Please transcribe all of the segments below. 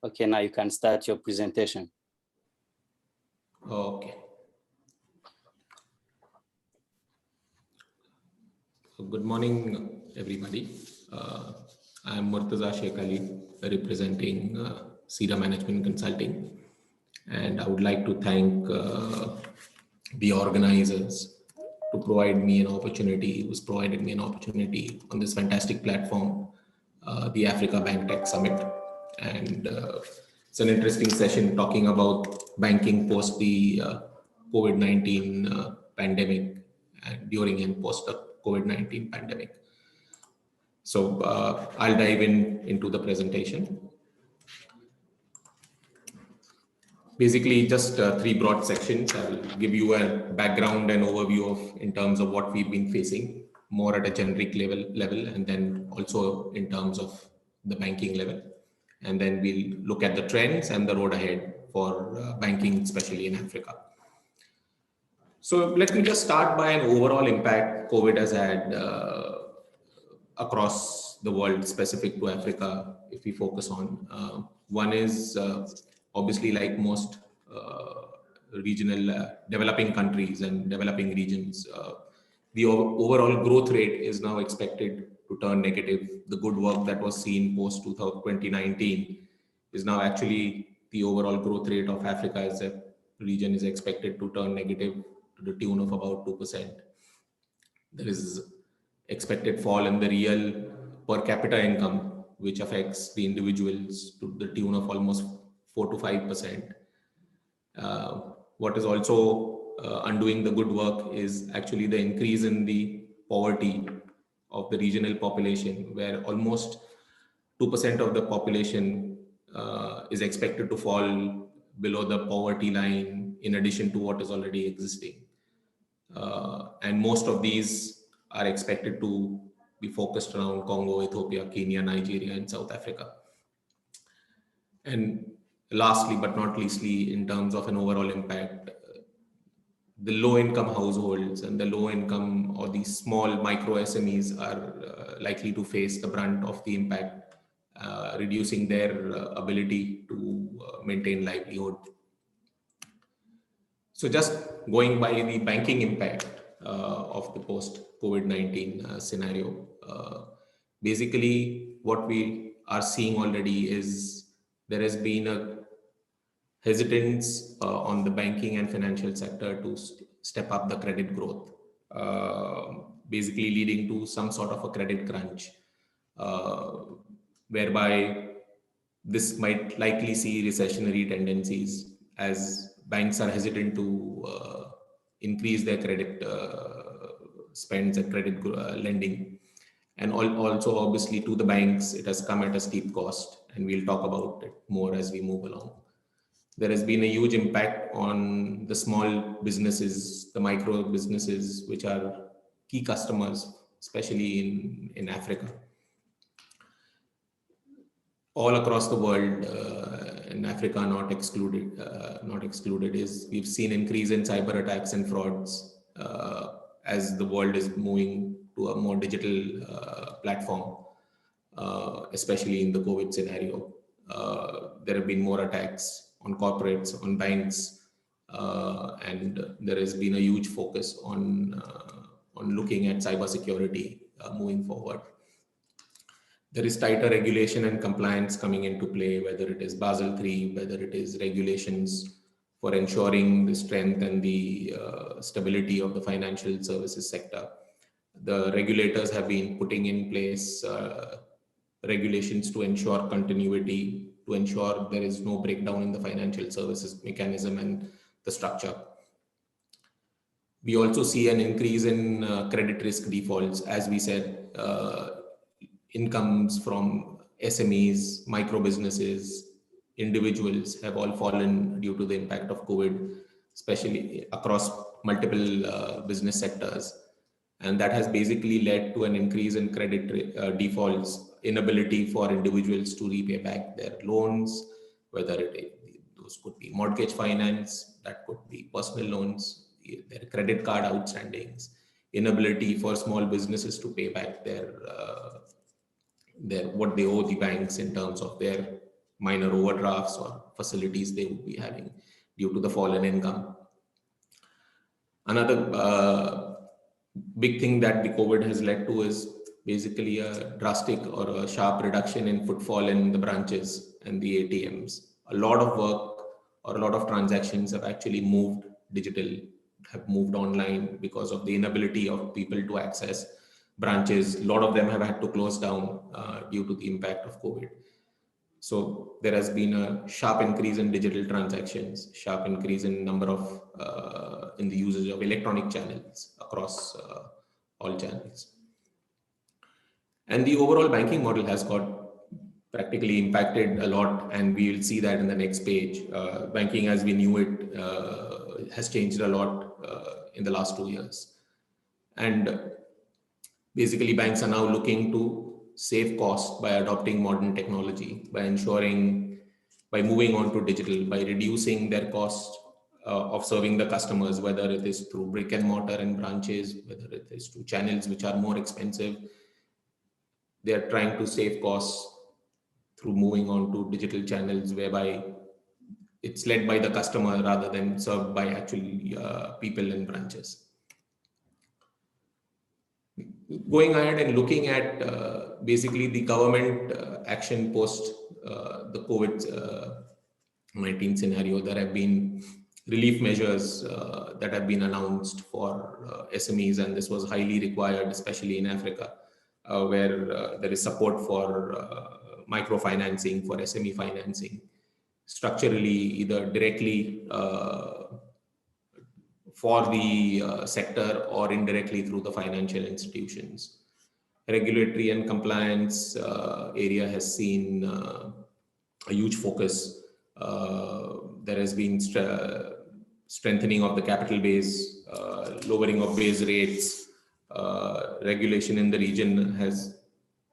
Okay, now you can start your presentation. Okay. Good morning, everybody. I am Murtaza Sheikh Ali, representing Cedar Consulting, and I would like to thank the organizers to provide me an opportunity, who's provided me an opportunity on this fantastic platform, the Africa BankTech Summit. And it's an interesting session talking about banking post the COVID-19 pandemic and during and post the COVID-19 pandemic. So I'll dive into the presentation. Basically, just three broad sections. I'll give you a background and overview of in terms of what we've been facing, more at a generic level, and then also in terms of the banking level. And then we'll look at the trends and the road ahead for banking, especially in Africa. So let me just start by an overall impact COVID has had across the world, specific to Africa, if we focus on. One is obviously, like most regional developing countries and developing regions, the overall growth rate is now expected to turn negative. The good work that was seen post 2019 is now actually the overall growth rate of Africa as a region is expected to turn negative to the tune of about 2%. There is expected fall in the real per capita income, which affects the individuals to the tune of almost 4 to 5%. What is also undoing the good work is actually the increase in the poverty of the regional population, where almost 2% of the population is expected to fall below the poverty line in addition to what is already existing. And most of these are expected to be focused around Congo, Ethiopia, Kenya, Nigeria, and South Africa. And lastly, but not leastly, in terms of an overall impact, the low-income households and the low-income or the small micro SMEs are likely to face the brunt of the impact, reducing their ability to maintain livelihood. So just going by the banking impact of the post-COVID-19 scenario, basically what we are seeing already is there has been a hesitance on the banking and financial sector to step up the credit growth, basically leading to some sort of a credit crunch, whereby this might likely see recessionary tendencies as banks are hesitant to increase their credit spends and credit lending. And also, obviously, to the banks, it has come at a steep cost, and we'll talk about it more as we move along. There has been a huge impact on the small businesses, the micro businesses, which are key customers, especially in Africa. All across the world, in Africa not excluded, is we've seen increase in cyber attacks and frauds as the world is moving to a more digital platform, especially in the COVID scenario. There have been more attacks on corporates, on banks, and there has been a huge focus on looking at cybersecurity moving forward. There is tighter regulation and compliance coming into play, whether it is Basel III, whether it is regulations for ensuring the strength and the stability of the financial services sector. The regulators have been putting in place regulations to ensure continuity, to ensure there is no breakdown in the financial services mechanism and the structure. We also see an increase in credit risk defaults. As we said, incomes from SMEs, micro businesses, individuals have all fallen due to the impact of COVID, especially across multiple business sectors. And that has basically led to an increase in credit defaults, inability for individuals to repay back their loans, whether those could be mortgage finance, that could be personal loans, their credit card outstandings, inability for small businesses to pay back what they owe the banks in terms of their minor overdrafts or facilities they would be having due to the fall in income. Another big thing that the COVID has led to is basically a drastic or a sharp reduction in footfall in the branches and the ATMs. A lot of work or a lot of transactions have actually moved digital, have moved online because of the inability of people to access branches. A lot of them have had to close down due to the impact of COVID. So there has been a sharp increase in digital transactions, sharp increase in number of in the usage of electronic channels across all channels. And the overall banking model has got practically impacted a lot, and we will see that in the next page. Banking as we knew it has changed a lot in the last 2 years. And basically banks are now looking to save costs by adopting modern technology, by moving on to digital, by reducing their cost of serving the customers, whether it is through brick and mortar and branches, whether it is through channels which are more expensive. They are trying to save costs through moving on to digital channels, whereby it's led by the customer rather than served by actually people in branches. Going ahead and looking at basically the government action post the COVID-19 scenario, there have been relief measures that have been announced for SMEs, and this was highly required, especially in Africa, where there is support for microfinancing, for SME financing, structurally either directly for the sector or indirectly through the financial institutions. Regulatory and compliance area has seen a huge focus. There has been strengthening of the capital base, lowering of base rates. Regulation in the region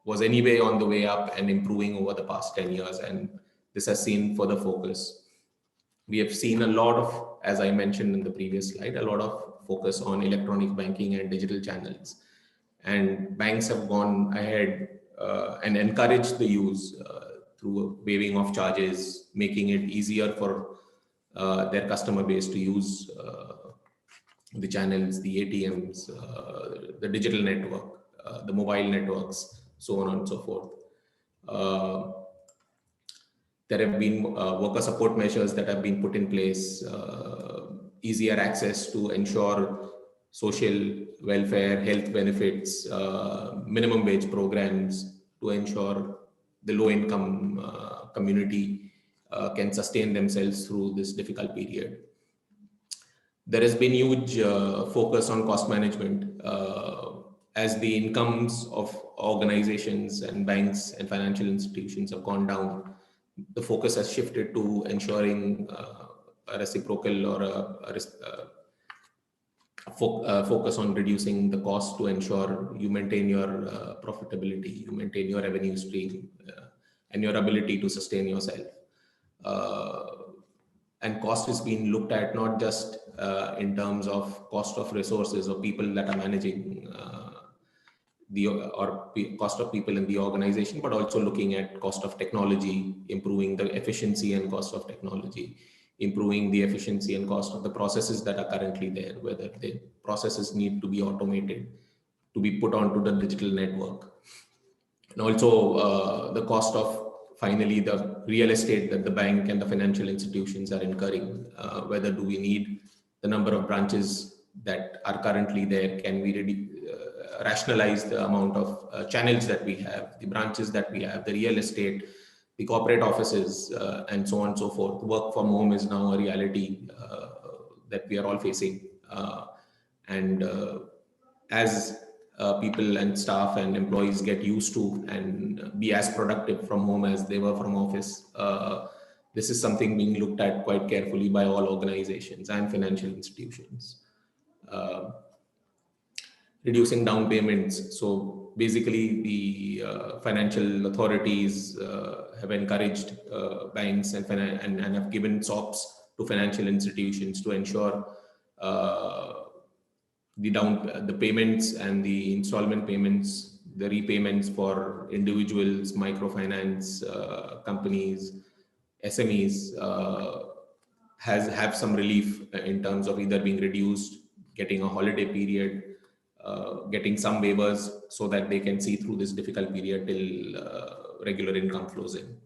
was anyway on the way up and improving over the past 10 years, and this has seen further focus. We have seen a lot of, as I mentioned in the previous slide, a lot of focus on electronic banking and digital channels. And banks have gone ahead and encouraged the use through waiving of charges, making it easier for their customer base to use the channels, the ATMs, the digital network, the mobile networks, so on and so forth. There have been worker support measures that have been put in place, easier access to ensure social welfare, health benefits, minimum wage programs to ensure the low-income community can sustain themselves through this difficult period. There has been huge focus on cost management as the incomes of organizations and banks and financial institutions have gone down. The focus has shifted to ensuring a reciprocal or a focus on reducing the cost to ensure you maintain your profitability, you maintain your revenue stream, and your ability to sustain yourself. And cost is being looked at not just in terms of cost of resources or people that are managing cost of people in the organization, but also looking at cost of technology, improving the efficiency and cost of technology, improving the efficiency and cost of the processes that are currently there, whether the processes need to be automated, to be put onto the digital network. And also the cost of finally the real estate that the bank and the financial institutions are incurring, whether do we need the number of branches that are currently there, can we really rationalize the amount of channels that we have, the branches that we have, the real estate, the corporate offices, and so on and so forth. Work from home is now a reality that we are all facing. As people and staff and employees get used to and be as productive from home as they were from office, this is something being looked at quite carefully by all organizations and financial institutions. Reducing down payments. So basically the financial authorities have encouraged banks and have given SOPs to financial institutions to ensure the payments and the installment payments the repayments for individuals, microfinance companies, SMEs have some relief in terms of either being reduced, getting a holiday period, getting some waivers so that they can see through this difficult period till regular income flows in.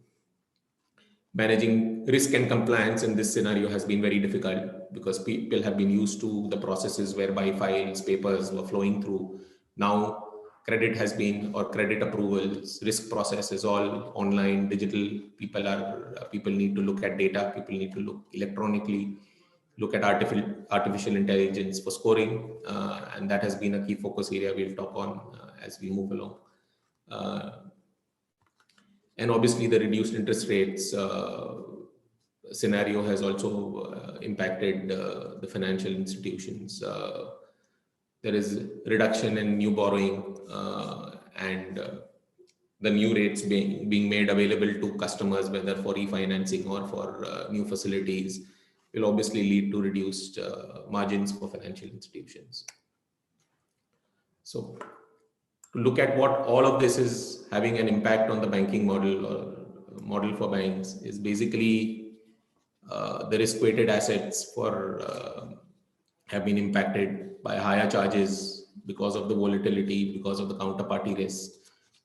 Managing risk and compliance in this scenario has been very difficult because people have been used to the processes whereby files, papers were flowing through. Now credit has been, or credit approvals, risk process is all online, digital. People need to look at data, people need to look electronically, look at artificial intelligence for scoring, and that has been a key focus area we'll talk on as we move along. And obviously the reduced interest rates scenario has also impacted the financial institutions. There is reduction in new borrowing and the new rates being made available to customers, whether for refinancing or for new facilities, will obviously lead to reduced margins for financial institutions. So to look at what all of this is having an impact on the banking model or model for banks is basically the risk-weighted assets have been impacted by higher charges because of the volatility, because of the counterparty risk,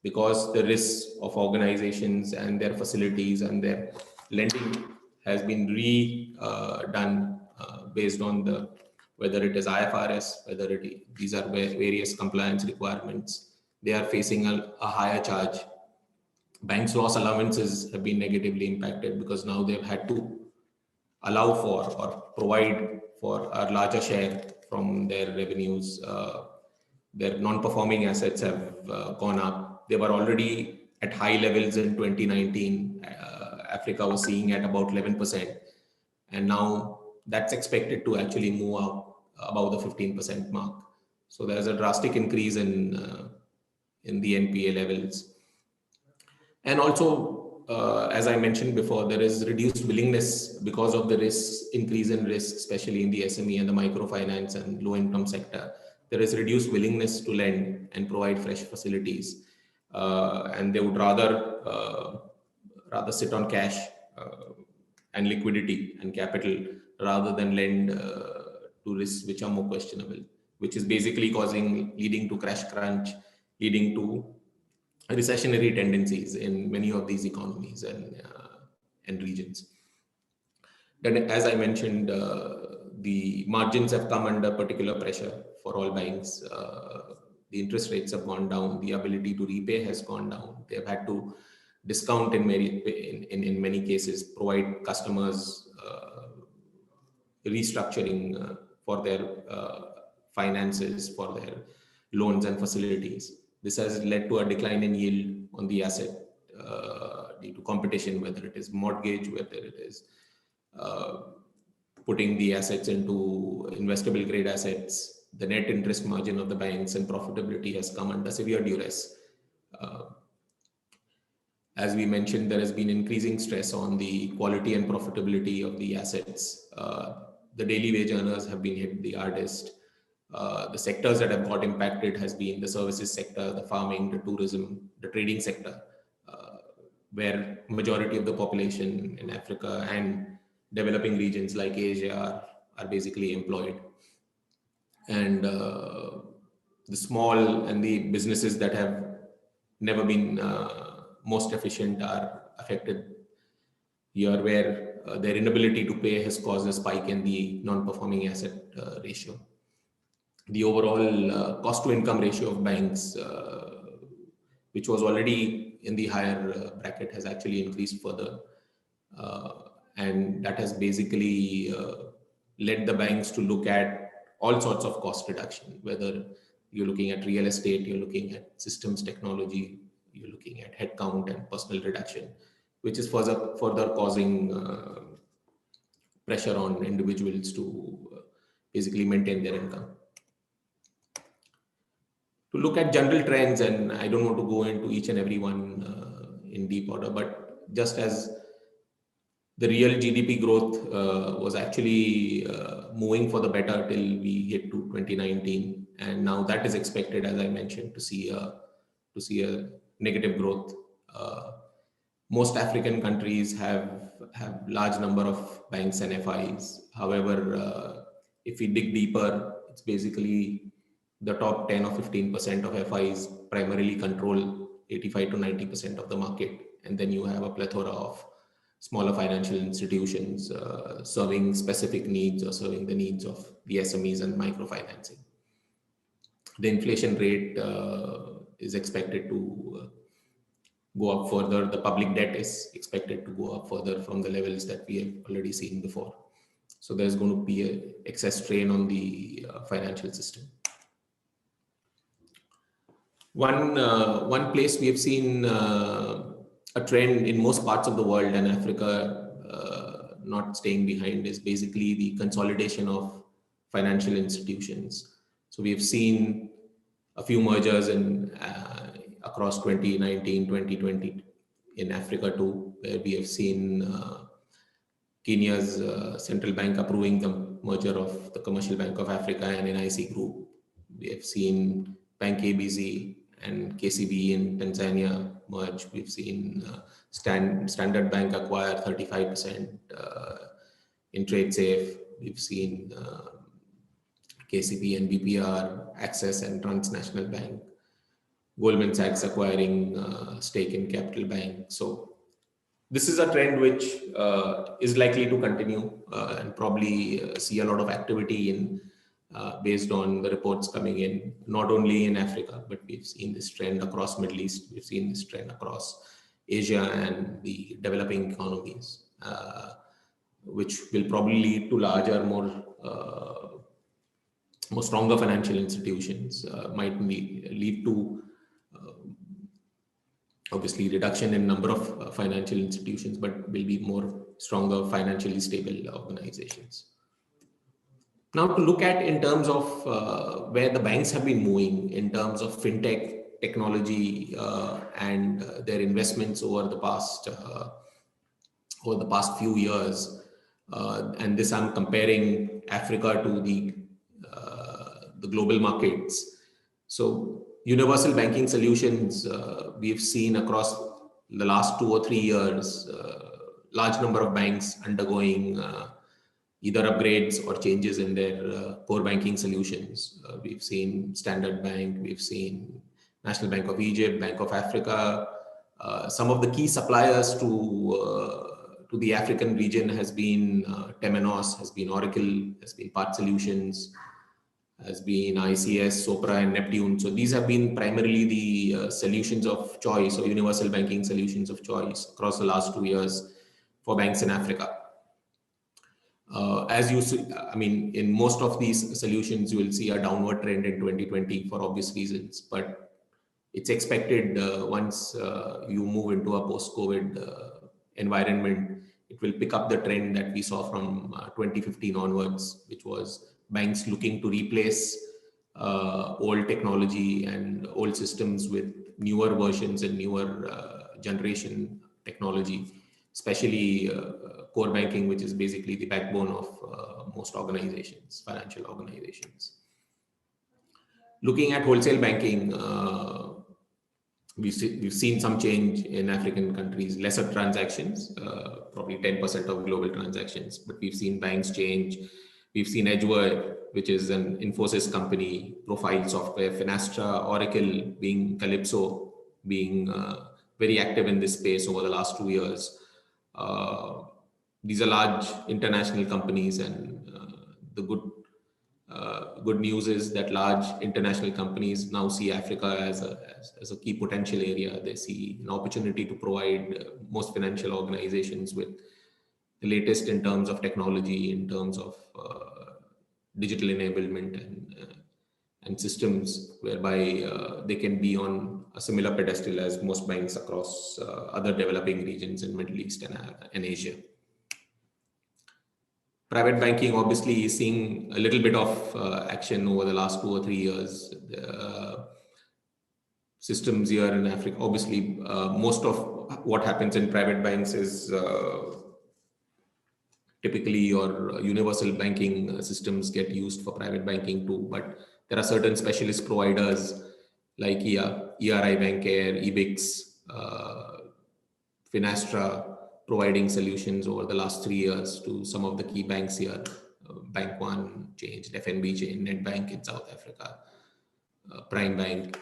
because the risk of organizations and their facilities and their lending has been redone based on whether it is IFRS, whether these are various compliance requirements. They are facing a higher charge. Banks' loss allowances have been negatively impacted because now they've had to allow for or provide for a larger share from their revenues. Their non-performing assets have gone up. They were already at high levels in 2019. Africa was seeing at about 11%. And now that's expected to actually move up above the 15% mark. So there's a drastic increase in the NPA levels. And also, as I mentioned before, there is reduced willingness because of the increase in risk, especially in the SME and the microfinance and low-income sector. There is reduced willingness to lend and provide fresh facilities. And they would rather sit on cash and liquidity and capital rather than lend to risks which are more questionable, which is basically leading to crash crunch, leading to recessionary tendencies in many of these economies and regions. Then, as I mentioned, the margins have come under particular pressure for all banks. The interest rates have gone down. The ability to repay has gone down. They've had to discount in many cases, provide customers restructuring for their finances, for their loans and facilities. This has led to a decline in yield on the asset due to competition, whether it is mortgage, whether it is putting the assets into investable grade assets. The net interest margin of the banks and profitability has come under severe duress. As we mentioned, there has been increasing stress on the quality and profitability of the assets. The daily wage earners have been hit the hardest. The sectors that have got impacted has been the services sector, the farming, the tourism, the trading sector, where majority of the population in Africa and developing regions like Asia are basically employed. And the small and the businesses that have never been most efficient are affected here, where their inability to pay has caused a spike in the non-performing asset ratio. The overall cost to income ratio of banks, which was already in the higher bracket, has actually increased further. And that has basically led the banks to look at all sorts of cost reduction, whether you're looking at real estate, you're looking at systems technology, you're looking at headcount and personnel reduction, which is further causing pressure on individuals to basically maintain their income. To look at general trends, and I don't want to go into each and every one in deep order, but just as the real GDP growth was actually moving for the better till we hit to 2019. And now that is expected, as I mentioned, to see a to see a negative growth. Most African countries have large number of banks and FIs. However, if we dig deeper, it's basically the top 10 or 15% of FIs primarily control 85 to 90% of the market. And then you have a plethora of smaller financial institutions serving specific needs or serving the needs of the SMEs and microfinancing. The inflation rate is expected to go up further. The public debt is expected to go up further from the levels that we have already seen before. So there's going to be an excess strain on the financial system. One place we have seen a trend in most parts of the world, and Africa not staying behind, is basically the consolidation of financial institutions. So we have seen a few mergers in across 2019, 2020 in Africa too, where we have seen Kenya's central bank approving the merger of the Commercial Bank of Africa and NIC Group. We have seen Bank ABC and KCB in Tanzania merge. We've seen Standard Bank acquire 35% in TradeSafe. We've seen KCB and BPR, Access and Transnational Bank. Goldman Sachs acquiring stake in Capital Bank. So this is a trend which is likely to continue and probably see a lot of activity in based on the reports coming in, not only in Africa, but we've seen this trend across Middle East. We've seen this trend across Asia and the developing economies, which will probably lead to larger, more stronger financial institutions, might lead to obviously reduction in number of financial institutions, but will be more stronger financially stable organizations. Now to look at in terms of where the banks have been moving in terms of fintech technology and their investments over the past few years, and this I'm comparing Africa to the global markets. So universal banking solutions, we've seen across the last 2 or 3 years, large number of banks undergoing either upgrades or changes in their core banking solutions. We've seen Standard Bank, we've seen National Bank of Egypt, Bank of Africa. Some of the key suppliers to the African region has been Temenos, has been Oracle, has been Part Solutions, has been ICS, Sopra, and Neptune. So these have been primarily the solutions of choice or universal banking solutions of choice across the last 2 years for banks in Africa. As you see, I mean, in most of these solutions, you will see a downward trend in 2020 for obvious reasons, but it's expected once you move into a post-COVID environment, it will pick up the trend that we saw from 2015 onwards, which was banks looking to replace old technology and old systems with newer versions and newer generation technology, especially core banking, which is basically the backbone of most organizations, financial organizations. Looking at wholesale banking, we've seen some change in African countries, lesser transactions, probably 10% of global transactions, but we've seen banks change. We've seen Edgeware, which is an Infosys company, Profile Software, Finastra, Oracle, Calypso, being very active in this space over the last 2 years. These are large international companies, and the good news is that large international companies now see Africa as a key potential area. They see an opportunity to provide most financial organizations with the latest in terms of technology, in terms of digital enablement and systems, whereby they can be on a similar pedestal as most banks across other developing regions in Middle East and Asia. Private banking obviously is seeing a little bit of action over the last 2 or 3 years. Systems here in Africa, obviously, most of what happens in private banks is typically your universal banking systems get used for private banking too, but there are certain specialist providers like ERI Bank Air, Ebix, Finastra, providing solutions over the last 3 years to some of the key banks here. Bank One changed, FNB changed, NetBank in South Africa, Prime Bank.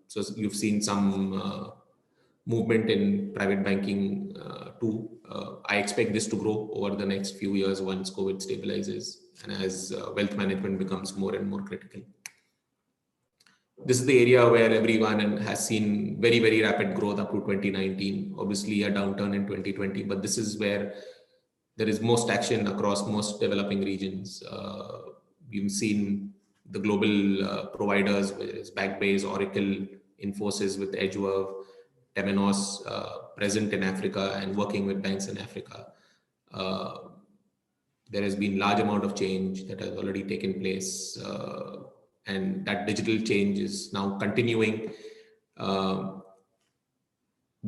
So you've seen some movement in private banking too. I expect this to grow over the next few years once COVID stabilizes and as wealth management becomes more and more critical. This is the area where everyone has seen very, very rapid growth up to 2019. Obviously a downturn in 2020, but this is where there is most action across most developing regions. We've seen the global providers, whether it's Backbase, Oracle, Infosys with Edgeworth, Temenos, present in Africa and working with banks in Africa. There has been large amount of change that has already taken place, and that digital change is now continuing. The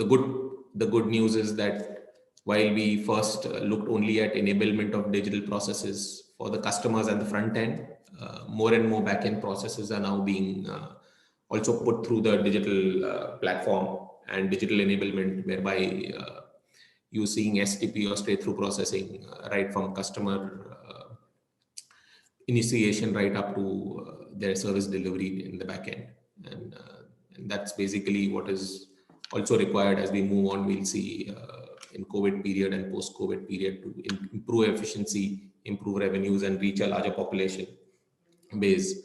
good news is that while we first looked only at enablement of digital processes for the customers at the front end, more and more back-end processes are now being also put through the digital platform and digital enablement, whereby you're seeing STP or straight-through processing right from customer initiation right up to their service delivery in the back end. And that's basically what is also required as we move on. We'll see in COVID period and post-COVID period to improve efficiency, improve revenues, and reach a larger population base.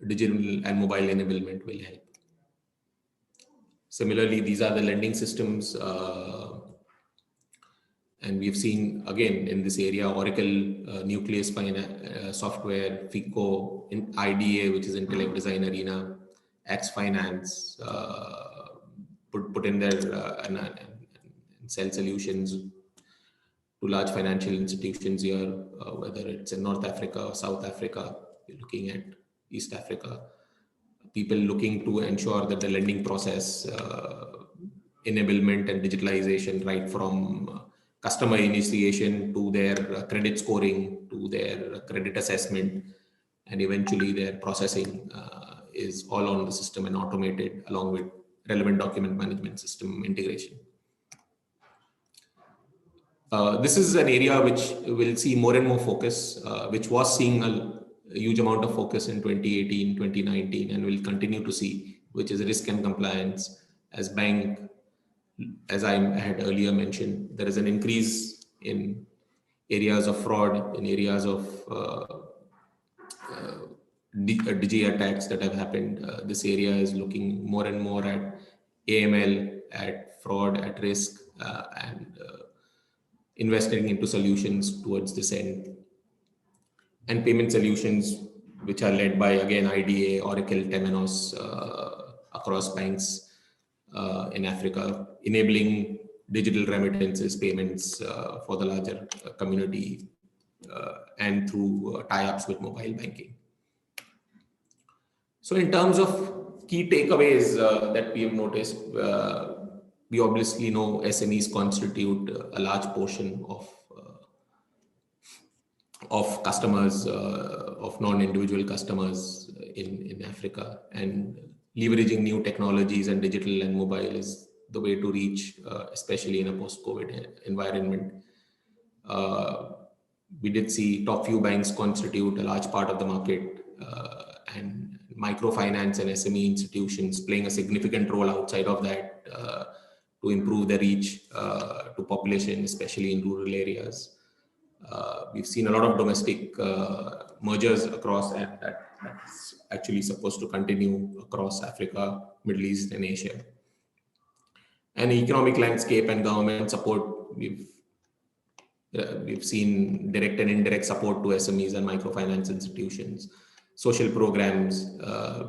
Digital and mobile enablement will help. Similarly, these are the lending systems. And we've seen, again, in this area, Oracle, Nucleus Software, FICO, IDA, which is Intellect Design Arena, X Finance, put in their and sell solutions to large financial institutions here, whether it's in North Africa or South Africa, you're looking at East Africa. People looking to ensure that the lending process, enablement and digitalization, right from customer initiation to their credit scoring, to their credit assessment, and eventually their processing is all on the system and automated along with relevant document management system integration. This is an area which will see more and more focus, which was seeing a huge amount of focus in 2018, 2019, and will continue to see, which is risk and compliance. As I had earlier mentioned, there is an increase in areas of fraud, in areas of digi attacks that have happened. This area is looking more and more at AML, at fraud, at risk, and investing into solutions towards this end. And payment solutions, which are led by, again, IDA, Oracle, Temenos, across banks in Africa, enabling digital remittances, payments for the larger community, and through tie-ups with mobile banking. So in terms of key takeaways that we have noticed, we obviously know SMEs constitute a large portion of customers, of non-individual customers in Africa, and leveraging new technologies and digital and mobile is the way to reach, especially in a post-COVID environment. We did see top few banks constitute a large part of the market, and microfinance and SME institutions playing a significant role outside of that to improve the reach to population, especially in rural areas. We've seen a lot of domestic mergers across that's actually supposed to continue across Africa, Middle East, and Asia. And economic landscape and government support, we've seen direct and indirect support to SMEs and microfinance institutions, social programs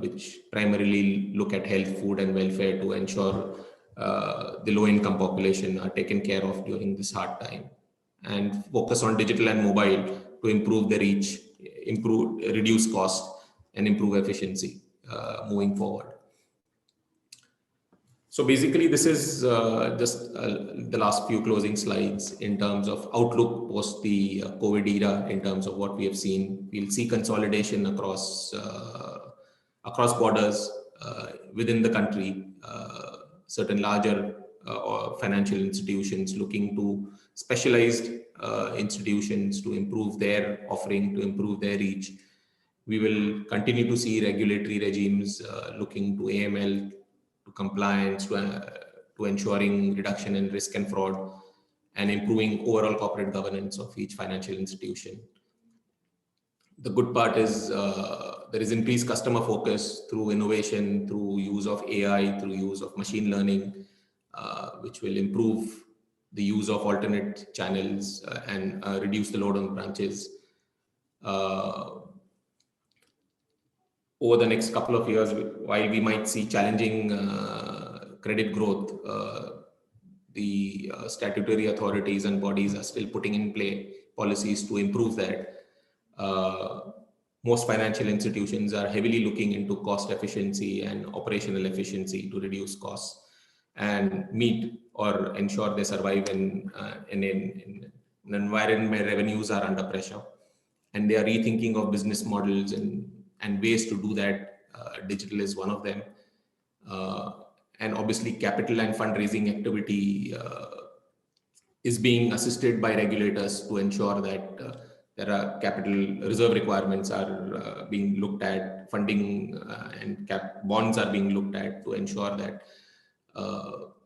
which primarily look at health, food, and welfare to ensure the low-income population are taken care of during this hard time, and focus on digital and mobile to improve the reach, reduce cost, and improve efficiency moving forward. So basically, this is just the last few closing slides in terms of outlook post the COVID era. In terms of what we have seen, we'll see consolidation across borders. within the country, certain larger or financial institutions looking to specialized institutions to improve their offering, to improve their reach. We will continue to see regulatory regimes looking to AML, to compliance, to ensuring reduction in risk and fraud, and improving overall corporate governance of each financial institution. The good part is there is increased customer focus through innovation, through use of AI, through use of machine learning, which will improve the use of alternate channels and reduce the load on branches. Over the next couple of years, while we might see challenging credit growth, the statutory authorities and bodies are still putting in play policies to improve that. Most financial institutions are heavily looking into cost efficiency and operational efficiency to reduce costs and meet or ensure they survive in an environment where revenues are under pressure. And they are rethinking of business models and ways to do that. Digital is one of them. And obviously capital and fundraising activity is being assisted by regulators to ensure that there are capital reserve requirements are being looked at, funding and bonds are being looked at to ensure that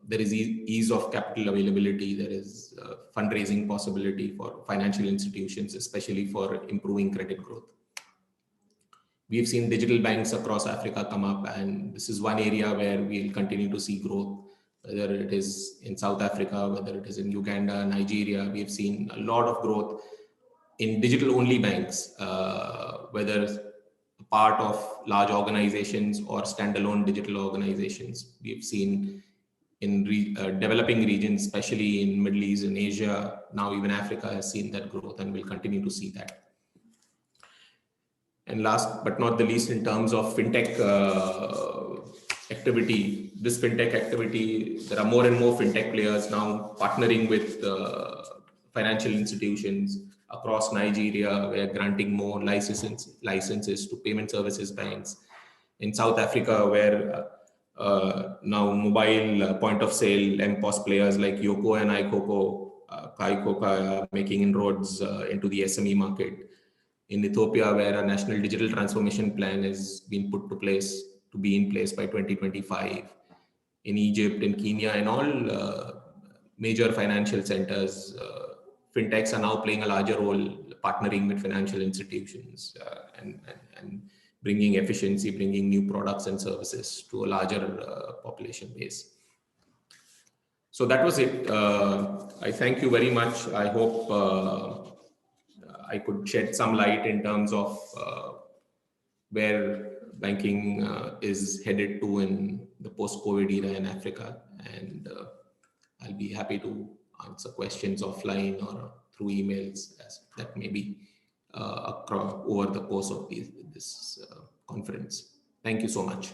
there is ease of capital availability, there is fundraising possibility for financial institutions, especially for improving credit growth. We've seen digital banks across Africa come up, and this is one area where we'll continue to see growth, whether it is in South Africa, whether it is in Uganda, Nigeria. We've seen a lot of growth in digital-only banks, whether part of large organizations or standalone digital organizations. We've seen in developing regions, especially in Middle East and Asia, now even Africa has seen that growth and will continue to see that. And last but not the least, in terms of fintech activity, this fintech activity, there are more and more fintech players now partnering with financial institutions across Nigeria. We are granting more licenses to payment services banks. In South Africa, where now mobile point of sale MPOS players like Yoko and iKoko are making inroads into the SME market. In Ethiopia, where a national digital transformation plan is being put to place to be in place by 2025. In Egypt, in Kenya, and all major financial centers, fintechs are now playing a larger role, partnering with financial institutions and bringing efficiency, bringing new products and services to a larger population base. So that was it. I thank you very much. I hope I could shed some light in terms of where banking is headed to in the post-COVID era in Africa. And I'll be happy to answer questions offline or through emails as that may be over the course of this conference. Thank you so much.